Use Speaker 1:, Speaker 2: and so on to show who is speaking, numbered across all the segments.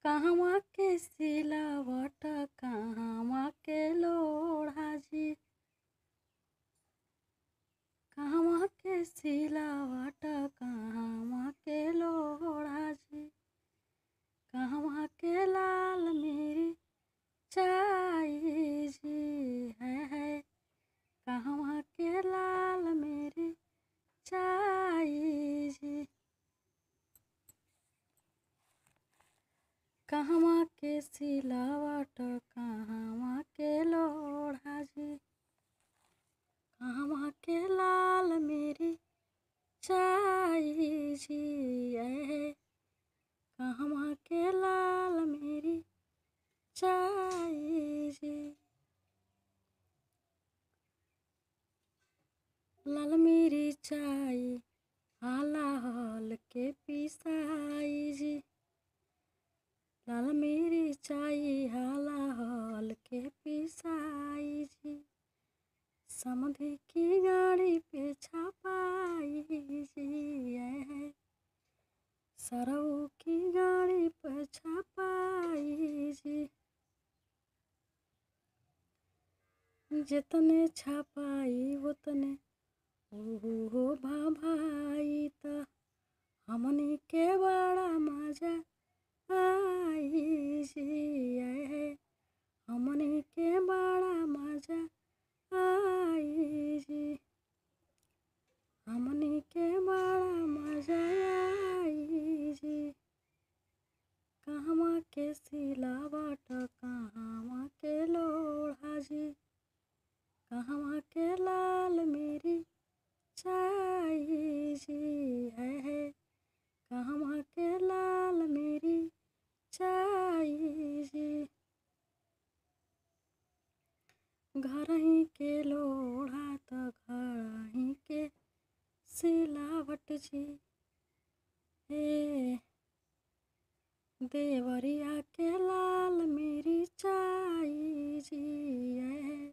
Speaker 1: कहवा के सिलावट कहवा के लोढ़ा जी। कहवा के सिलावट कहवा के लोढ़ा जी। कहवा के लाल मेरी चाई जी है। कहवा के लाल मेरी चाई जी। कहवा के सिलावट कहवा के लोढ़ा जी। कहवा के लाल मेरी चाई जी है। कहवा के लाल मेरी चाई जी। लाल मेरी चाई हाला हल के पिसाई जी। लाल मेरी चाई हाला हल के पिसाई जी। समधी की गाड़ी पे छपाई जी है। सरऊ की गाड़ी पे छपाई जी। जितने छपाई उतने ओहो भाई त हमनी के बड़ा मजा आई जी है। हमनी के बड़ा मजा आई जी। हमनी के बड़ा मजा आई जी। कहवा के सिलावट कहवा के लोढ़ा जी। कहवा के लाल मेरी चाई जी है। कहवा के लाल मेरी चाई जी। घर ही के लोढ़ा त घर ही के सिलावट जी। हे देवरिया के लाल मेरी चाई जी है।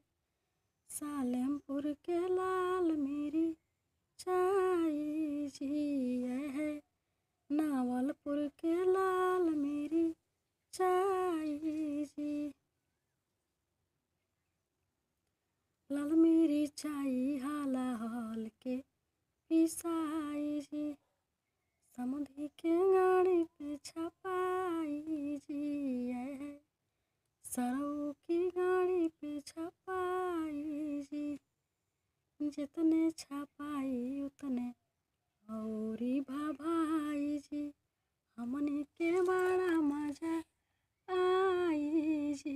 Speaker 1: सालेमपुर के लाल मेरी चाई जी है। नावलपुर के लाल मेरी चाई जी। लाल मेरी चाई हाला हल के पिसाई जी। समधी के गाड़ी पे छपाई जी है। सरऊ की गाड़ी पे छपाई जी। जितने छपाई उतने औरी भाई जी। हमनी के बड़ा मजा आई जी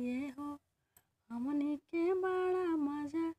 Speaker 1: ये हो। हमनी के बड़ा मजा